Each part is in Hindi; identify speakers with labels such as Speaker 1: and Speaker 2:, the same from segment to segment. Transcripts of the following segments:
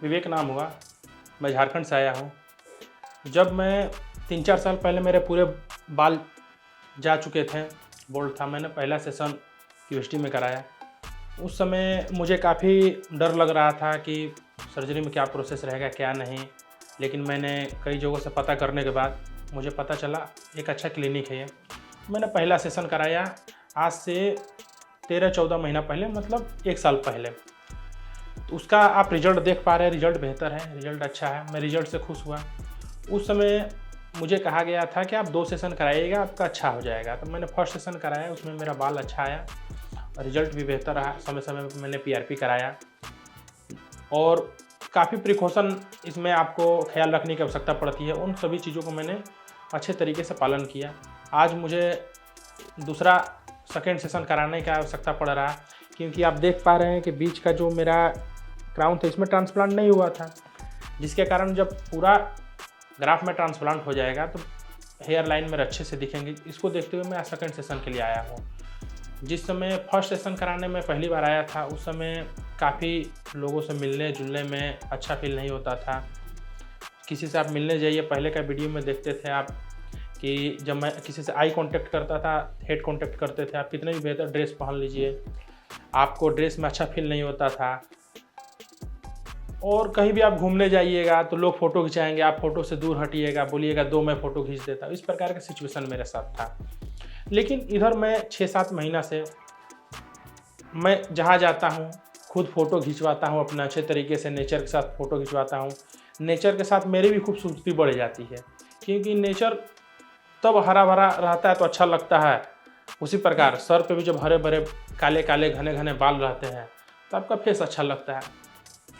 Speaker 1: विवेक नाम हुआ। मैं झारखंड से आया हूँ। जब मैं 3-4 साल पहले मेरे पूरे बाल जा चुके थे, बोल्ड था, मैंने पहला सेशन यूनिवर्सिटी में कराया। उस समय मुझे काफ़ी डर लग रहा था कि सर्जरी में क्या प्रोसेस रहेगा क्या नहीं, लेकिन मैंने कई जगहों से पता करने के बाद मुझे पता चला एक अच्छा क्लिनिक है ये। मैंने पहला सेशन कराया आज से 13-14 महीना पहले, मतलब 1 साल पहले। तो उसका आप रिज़ल्ट देख पा रहे हैं, रिज़ल्ट बेहतर है, रिज़ल्ट अच्छा है, मैं रिज़ल्ट से खुश हुआ। उस समय मुझे कहा गया था कि आप 2 सेशन कराइएगा, आपका अच्छा हो जाएगा। तो मैंने फर्स्ट सेशन कराया, उसमें मेरा बाल अच्छा आया, रिज़ल्ट भी बेहतर रहा। समय-समय पे मैंने पीआरपी कराया और काफ़ी प्रिकॉशन इसमें आपको ख़्याल रखने की आवश्यकता पड़ती है। उन सभी चीज़ों को मैंने अच्छे तरीके से पालन किया। आज मुझे दूसरा सेकंड सेशन कराने की आवश्यकता पड़ रहा है, क्योंकि आप देख पा रहे हैं कि बीच का जो मेरा क्राउन था इसमें ट्रांसप्लांट नहीं हुआ था, जिसके कारण जब पूरा ग्राफ में ट्रांसप्लांट हो जाएगा तो हेयर लाइन मेरे अच्छे से दिखेंगे। इसको देखते हुए मैं आज सेकंड सेशन के लिए आया हूँ। जिस समय फर्स्ट सेशन कराने में पहली बार आया था, उस समय काफ़ी लोगों से मिलने जुलने में अच्छा फील नहीं होता था। किसी से आप मिलने जाइए, पहले का वीडियो में देखते थे आप कि जब मैं किसी से आई कांटेक्ट करता था, हेड कांटेक्ट करते थे, आप कितने भी बेहतर ड्रेस पहन लीजिए, आपको ड्रेस में अच्छा फील नहीं होता था। और कहीं भी आप घूमने जाइएगा तो लोग फ़ोटो खिंचाएंगे, आप फ़ोटो से दूर हटिएगा, बोलिएगा दो मैं फ़ोटो खींच देता हूँ। इस प्रकार का सिचुएशन मेरे साथ था। लेकिन इधर मैं 6-7 महीना से मैं जहाँ जाता हूँ खुद फ़ोटो खिंचवाता हूँ, अपना अच्छे तरीके से नेचर के साथ फ़ोटो खिंचवाता हूँ। नेचर के साथ मेरी भी खूबसूरती बढ़ जाती है, क्योंकि नेचर तब हरा भरा रहता है तो अच्छा लगता है। उसी प्रकार सर पे भी जब हरे भरे काले काले घने घने बाल रहते हैं तो आपका फेस अच्छा लगता है।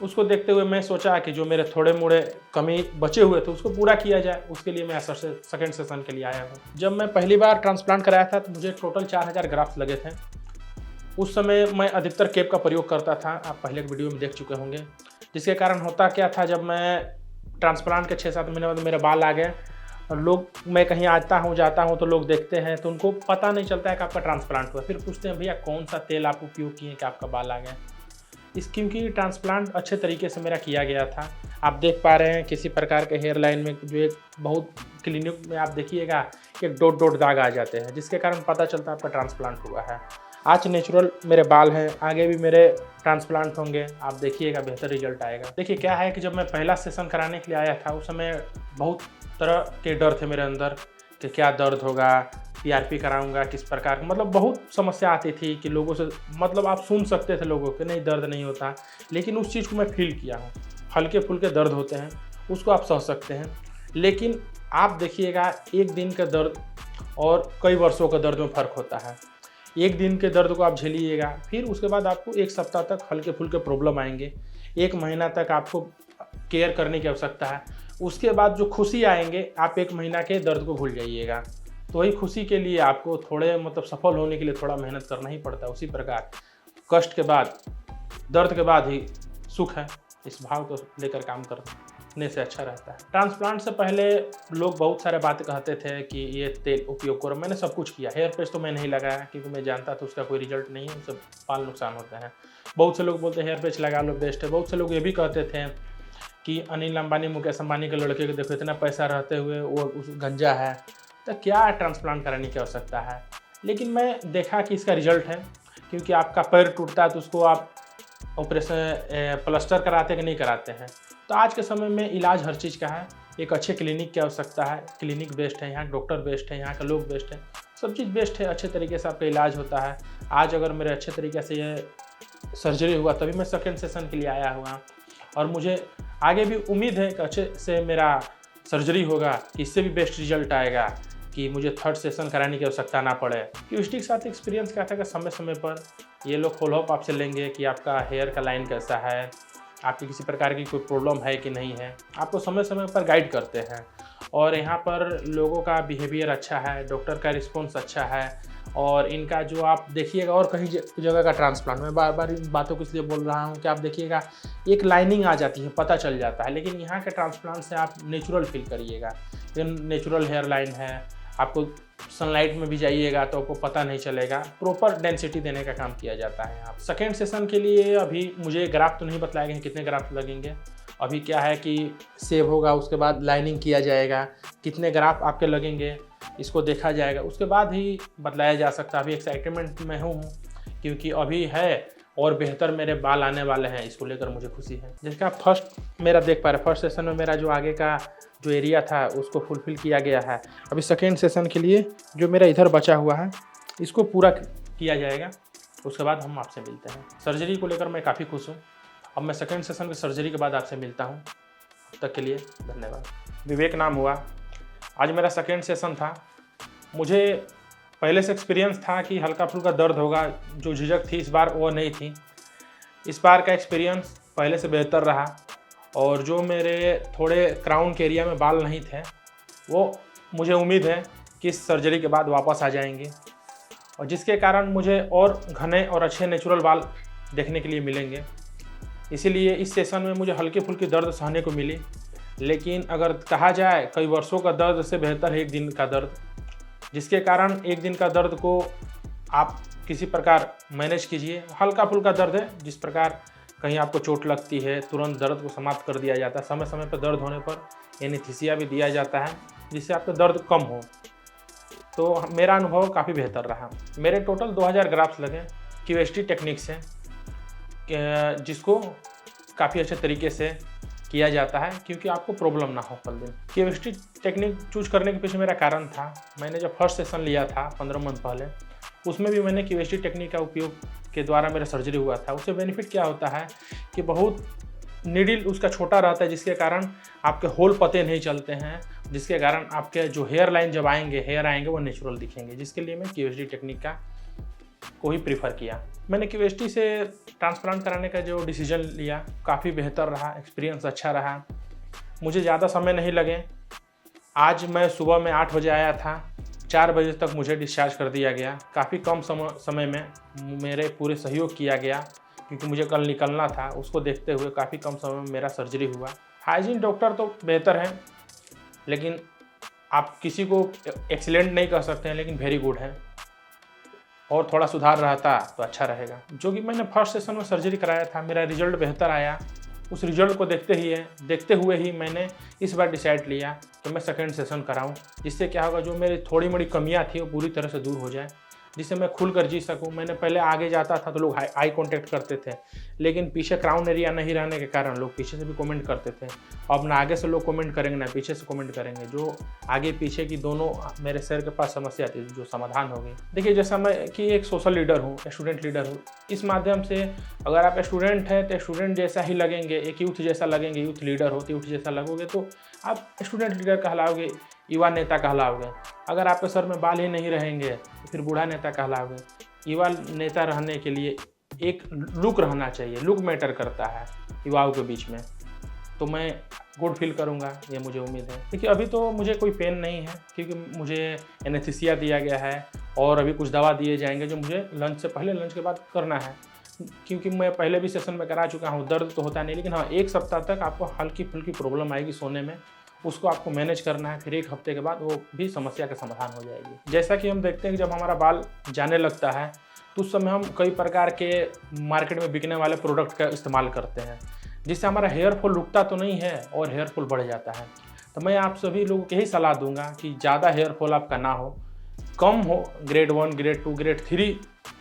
Speaker 1: उसको देखते हुए मैं सोचा कि जो मेरे थोड़े मोड़े कमी बचे हुए थे उसको पूरा किया जाए। उसके लिए मैं सेकंड सेशन के लिए आया हूँ। जब मैं पहली बार ट्रांसप्लांट कराया था तो मुझे टोटल 4000 ग्राफ्ट लगे थे। उस समय मैं अधिकतर केप का प्रयोग करता था, आप पहले एक वीडियो में देख चुके होंगे। जिसके कारण होता क्या था, जब मैं ट्रांसप्लांट के 6-7 महीने बाद मेरे बाल आ गए और लोग, मैं कहीं आता हूँ जाता हूँ तो लोग देखते हैं तो उनको पता नहीं चलता है कि आपका ट्रांसप्लांट हुआ। फिर पूछते हैं भैया कौन सा तेल आप उपयोग किए कि आपका बाल आ गए। क्योंकि ट्रांसप्लांट अच्छे तरीके से मेरा किया गया था। आप देख पा रहे हैं किसी प्रकार के हेयर लाइन में जो एक बहुत क्लिनिक में आप देखिएगा एक डॉट डॉट दाग आ जाते हैं, जिसके कारण पता चलता है आपका ट्रांसप्लांट हुआ है। आज नेचुरल मेरे बाल हैं, आगे भी मेरे ट्रांसप्लांट होंगे, आप देखिएगा बेहतर रिजल्ट आएगा। देखिए क्या है कि जब मैं पहला सेशन कराने के लिए आया था उस समय बहुत तरह के डर थे मेरे अंदर कि क्या दर्द होगा, पीआरपी कराऊंगा किस प्रकार, मतलब बहुत समस्या आती थी कि लोगों से, मतलब आप सुन सकते थे लोगों के नहीं दर्द नहीं होता, लेकिन उस चीज़ को मैं फील किया हूँ। हल्के फुल्के दर्द होते हैं, उसको आप सह सकते हैं, लेकिन आप देखिएगा एक दिन का दर्द और कई वर्षों का दर्द में फ़र्क होता है। एक दिन के दर्द को आप झेलिएगा, फिर उसके बाद आपको 1 सप्ताह तक हल्के फुल्के प्रॉब्लम आएंगे, 1 महीना तक आपको केयर करने की आवश्यकता है। उसके बाद जो खुशी आएंगे, आप 1 महीना के दर्द को भूल जाइएगा। तो वही खुशी के लिए आपको थोड़े मतलब सफल होने के लिए थोड़ा मेहनत करना ही पड़ता है। उसी प्रकार कष्ट के बाद, दर्द के बाद ही सुख है, इस भाव को लेकर काम करने से अच्छा रहता है। ट्रांसप्लांट से पहले लोग बहुत सारे बातें कहते थे कि ये तेल उपयोग करो, मैंने सब कुछ किया। हेयर पैच तो मैं नहीं लगाया क्योंकि मैं जानता था उसका कोई रिजल्ट नहीं है, उससे बाल नुकसान होते हैं। बहुत से लोग बोलते हैं हेयर पैच लगा लो बेस्ट है। बहुत से लोग ये भी कहते थे कि अनिल अंबानी मुकेश अंबानी के लड़के को देखो इतना पैसा रहते हुए वो उस गंजा है, तो क्या ट्रांसप्लांट कराने की आवश्यकता है। लेकिन मैं देखा कि इसका रिजल्ट है, क्योंकि आपका पैर टूटता है तो उसको आप ऑपरेशन प्लास्टर कराते कि नहीं कराते हैं। तो आज के समय में इलाज हर चीज़ का है, एक अच्छे क्लिनिक की आवश्यकता है। क्लिनिक बेस्ट है, यहाँ डॉक्टर बेस्ट है, यहाँ के लोग बेस्ट हैं, सब चीज़ बेस्ट है, अच्छे तरीके से आपका इलाज होता है। आज अगर मेरे अच्छे तरीके से ये सर्जरी हुआ तभी मैं सेकेंड सेशन के लिए आया हुआ, और मुझे आगे भी उम्मीद है कि अच्छे से मेरा सर्जरी होगा, कि इससे भी बेस्ट रिजल्ट आएगा, कि मुझे थर्ड सेशन कराने की आवश्यकता ना पड़े। यूनिवर्सिटी के साथ एक्सपीरियंस क्या था कि समय समय पर ये लोग फॉलोअप आपसे लेंगे कि आपका हेयर का लाइन कैसा है, आपकी किसी प्रकार की कोई प्रॉब्लम है कि नहीं है, आपको समय समय पर गाइड करते हैं। और यहाँ पर लोगों का बिहेवियर अच्छा है, डॉक्टर का रिस्पॉन्स अच्छा है, और इनका जो आप देखिएगा और कहीं जगह का ट्रांसप्लांट, मैं बार बार इन बातों को इसलिए बोल रहा हूँ कि आप देखिएगा एक लाइनिंग आ जाती है, पता चल जाता है, लेकिन यहाँ के ट्रांसप्लांट से आप नेचुरल फील करिएगा। नेचुरल हेयर लाइन है, आपको सनलाइट में भी जाइएगा तो आपको पता नहीं चलेगा, प्रॉपर डेंसिटी देने का काम किया जाता है यहाँ। सेकेंड सेशन के लिए अभी मुझे ग्राफ तो नहीं बतलाए गए हैं कितने ग्राफ लगेंगे, अभी क्या है कि सेव होगा, उसके बाद लाइनिंग किया जाएगा, कितने ग्राफ आपके लगेंगे इसको देखा जाएगा, उसके बाद ही बतलाया जा सकता है। अभी एक्साइटमेंट में हूँ क्योंकि अभी है और बेहतर मेरे बाल आने वाले हैं, इसको लेकर मुझे खुशी है। जिसका फर्स्ट मेरा देख पा रहे, फर्स्ट सेशन में मेरा जो आगे का जो एरिया था उसको फुलफिल किया गया है। अभी सेकेंड सेशन के लिए जो मेरा इधर बचा हुआ है इसको पूरा किया जाएगा, उसके बाद हम आपसे मिलते हैं। सर्जरी को लेकर मैं काफ़ी खुश हूँ। अब मैं सेकेंड सेशन की सर्जरी के बाद आपसे मिलता हूँ। अब तक के लिए धन्यवाद। विवेक नाम हुआ, आज मेरा सेकेंड सेशन था। मुझे पहले से एक्सपीरियंस था कि हल्का फुल्का दर्द होगा, जो झिझक थी इस बार वो नहीं थी। इस बार का एक्सपीरियंस पहले से बेहतर रहा और जो मेरे थोड़े क्राउन के एरिया में बाल नहीं थे वो मुझे उम्मीद है कि इस सर्जरी के बाद वापस आ जाएंगे, और जिसके कारण मुझे और घने और अच्छे नेचुरल बाल देखने के लिए मिलेंगे। इसीलिए इस सेशन में मुझे हल्की फुल्की दर्द सहने को मिली, लेकिन अगर कहा जाए कई वर्षों का दर्द से बेहतर है एक दिन का दर्द, जिसके कारण एक दिन का दर्द को आप किसी प्रकार मैनेज कीजिए। हल्का फुल्का दर्द है, जिस प्रकार कहीं आपको चोट लगती है तुरंत दर्द को समाप्त कर दिया जाता है। समय समय पर दर्द होने पर एनेस्थीसिया भी दिया जाता है जिससे आपका दर्द कम हो। तो मेरा अनुभव काफ़ी बेहतर रहा। मेरे टोटल 2000 ग्राफ्स लगे क्यूएसटी टेक्निक से, जिसको काफ़ी अच्छे तरीके से किया जाता है क्योंकि आपको प्रॉब्लम ना हो कल दिन। क्यूएसटी टेक्निक चूज करने के पीछे मेरा कारण था, मैंने जब फर्स्ट सेशन लिया था 15 मंथ पहले, उसमें भी मैंने क्यूएसटी टेक्निक का उपयोग के द्वारा मेरा सर्जरी हुआ था। उससे बेनिफिट क्या होता है कि बहुत नीडल उसका छोटा रहता है, जिसके कारण आपके होल पते नहीं चलते हैं, जिसके कारण आपके जो हेयर लाइन जब आएंगे, हेयर आएंगे वो नेचुरल दिखेंगे, जिसके लिए मैं क्यूएसटी टेक्निक का को ही प्रीफर किया। मैंने क्यूएसटी से ट्रांसप्लांट कराने का जो डिसीजन लिया काफ़ी बेहतर रहा, एक्सपीरियंस अच्छा रहा। मुझे ज़्यादा समय नहीं लगे। आज मैं सुबह में 8 बजे आया था, 4 बजे तक मुझे डिस्चार्ज कर दिया गया। काफ़ी कम समय में मेरे पूरे सहयोग किया गया क्योंकि मुझे कल निकलना था। उसको देखते हुए काफ़ी कम समय में मेरा सर्जरी हुआ। हाइजीन डॉक्टर तो बेहतर है, लेकिन आप किसी को एक्सीलेंट नहीं कह सकते हैं, लेकिन वेरी गुड है, और थोड़ा सुधार रहता तो अच्छा रहेगा। जो कि मैंने फर्स्ट सेशन में सर्जरी कराया था, मेरा रिजल्ट बेहतर आया। उस रिजल्ट को देखते हुए ही मैंने इस बार डिसाइड लिया कि मैं सेकेंड सेशन कराऊं, जिससे क्या होगा जो मेरी थोड़ी मोड़ी कमियां थी वो पूरी तरह से दूर हो जाए, जिससे मैं खुलकर जी सकूं। मैंने पहले आगे जाता था तो लोग आई कांटेक्ट करते थे, लेकिन पीछे क्राउन एरिया नहीं रहने के कारण लोग पीछे से भी कमेंट करते थे। अब ना आगे से लोग कमेंट करेंगे ना पीछे से कमेंट करेंगे। जो आगे पीछे की दोनों मेरे सर के पास समस्या थी जो समाधान हो गई। देखिए, जैसा मैं कि एक सोशल लीडर हूँ, स्टूडेंट लीडर हूँ, इस माध्यम से अगर आप स्टूडेंट हैं तो स्टूडेंट जैसा ही लगेंगे, एक यूथ जैसा लगेंगे। यूथ लीडर हो तो यूथ जैसा लगोगे तो आप स्टूडेंट लीडर कहलाओगे, युवा नेता कहलाओगे। अगर आपके सर में बाल ही नहीं रहेंगे तो फिर बूढ़ा नेता कहलाओगे। युवा नेता रहने के लिए एक लुक रहना चाहिए, लुक मैटर करता है युवाओं के बीच में। तो मैं गुड फील करूँगा, ये मुझे उम्मीद है। देखिए, अभी तो मुझे कोई पेन नहीं है क्योंकि मुझे एनेस्थीसिया दिया गया है और अभी कुछ दवा दिए जाएंगे जो मुझे लंच से पहले, लंच के बाद करना है, क्योंकि मैं पहले भी सेशन में करा चुका हूँ। दर्द तो होता नहीं, लेकिन हाँ 1 सप्ताह तक आपको हल्की फुल्की प्रॉब्लम आएगी सोने में, उसको आपको मैनेज करना है। फिर 1 हफ्ते के बाद वो भी समस्या का समाधान हो जाएगी। जैसा कि हम देखते हैं कि जब हमारा बाल जाने लगता है तो उस समय हम कई प्रकार के मार्केट में बिकने वाले प्रोडक्ट का इस्तेमाल करते हैं, जिससे हमारा हेयर फॉल रुकता तो नहीं है और हेयर फॉल बढ़ जाता है। तो मैं आप सभी लोगों को यही सलाह दूंगा कि ज़्यादा हेयर फॉल आपका ना हो, कम हो, ग्रेड 1, ग्रेड 2, ग्रेड 3,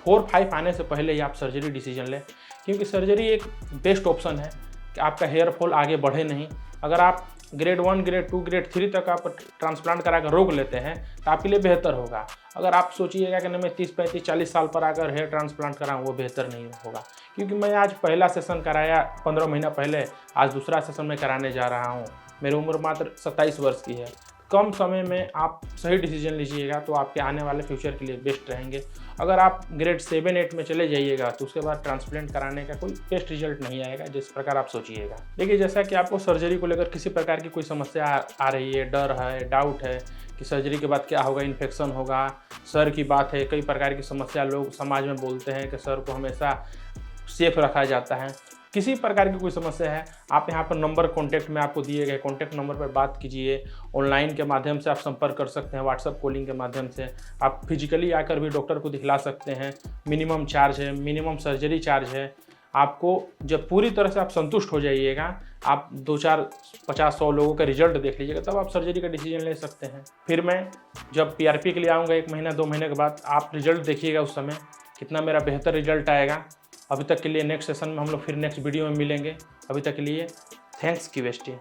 Speaker 1: 4, 5 आने से पहले ही आप सर्जरी डिसीजन लें, क्योंकि सर्जरी एक बेस्ट ऑप्शन है कि आपका हेयर फॉल आगे बढ़े नहीं। अगर आप ग्रेड 1, ग्रेड 2, ग्रेड 3 तक आप ट्रांसप्लांट करा कर रोक लेते हैं तो आपके लिए बेहतर होगा। अगर आप सोचिएगा कि नहीं मैं 30, 35, 40 साल पर आकर हेयर ट्रांसप्लांट कराऊँ, वो बेहतर नहीं होगा। क्योंकि मैं आज पहला सेशन कराया 15 महीना पहले, आज दूसरा सेशन में कराने जा रहा हूँ। मेरी उम्र मात्र 27 वर्ष की है। कम समय में आप सही डिसीजन लीजिएगा तो आपके आने वाले फ्यूचर के लिए बेस्ट रहेंगे। अगर आप ग्रेड 7, 8 में चले जाइएगा तो उसके बाद ट्रांसप्लांट कराने का कोई बेस्ट रिजल्ट नहीं आएगा जिस प्रकार आप सोचिएगा। देखिए, जैसा कि आपको सर्जरी को लेकर किसी प्रकार की कोई समस्या आ रही है, डर है, डाउट है कि सर्जरी के बाद क्या होगा, इन्फेक्शन होगा, सर की बात है, कई प्रकार की समस्या लोग समाज में बोलते हैं कि सर को हमेशा सेफ रखा जाता है। किसी प्रकार की कोई समस्या है, आप यहाँ पर नंबर कॉन्टैक्ट में आपको दिए गए कॉन्टैक्ट नंबर पर बात कीजिए। ऑनलाइन के माध्यम से आप संपर्क कर सकते हैं, व्हाट्सएप कॉलिंग के माध्यम से आप फिजिकली आकर भी डॉक्टर को दिखला सकते हैं। मिनिमम चार्ज है, मिनिमम सर्जरी चार्ज है। आपको जब पूरी तरह से आप संतुष्ट हो जाइएगा, आप 2-4 50-100 लोगों का रिजल्ट देख लीजिएगा, तब आप सर्जरी का डिसीजन ले सकते हैं। फिर मैं जब PRP के लिए आऊँगा 1 महीना 2 महीने के बाद, आप रिजल्ट देखिएगा उस समय कितना मेरा बेहतर रिजल्ट आएगा। अभी तक के लिए नेक्स्ट सेशन में हम लोग फिर नेक्स्ट वीडियो में मिलेंगे। अभी तक के लिए थैंक्स QST।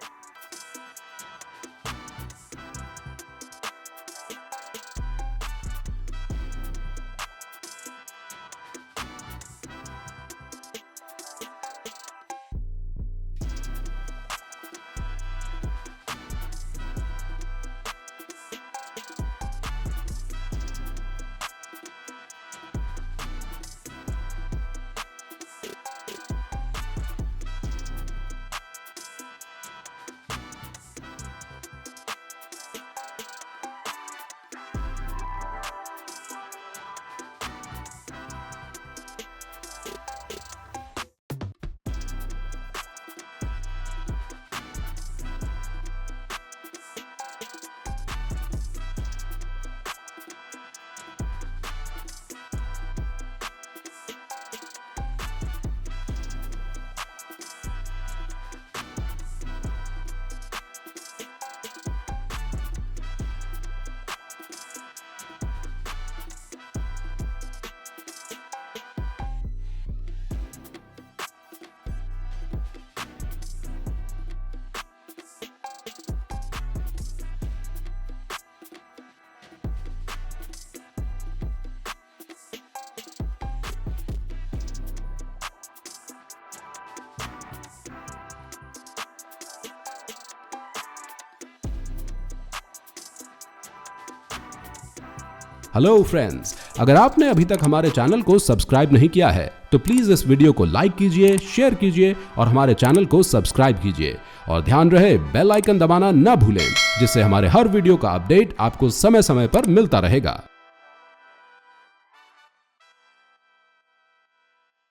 Speaker 2: हेलो फ्रेंड्स, अगर आपने अभी तक हमारे चैनल को सब्सक्राइब नहीं किया है तो प्लीज इस वीडियो को लाइक कीजिए, शेयर कीजिए और हमारे चैनल को सब्सक्राइब कीजिए। और ध्यान रहे बेल आइकन दबाना ना भूलें, जिससे हमारे हर वीडियो का अपडेट आपको समय समय पर मिलता रहेगा।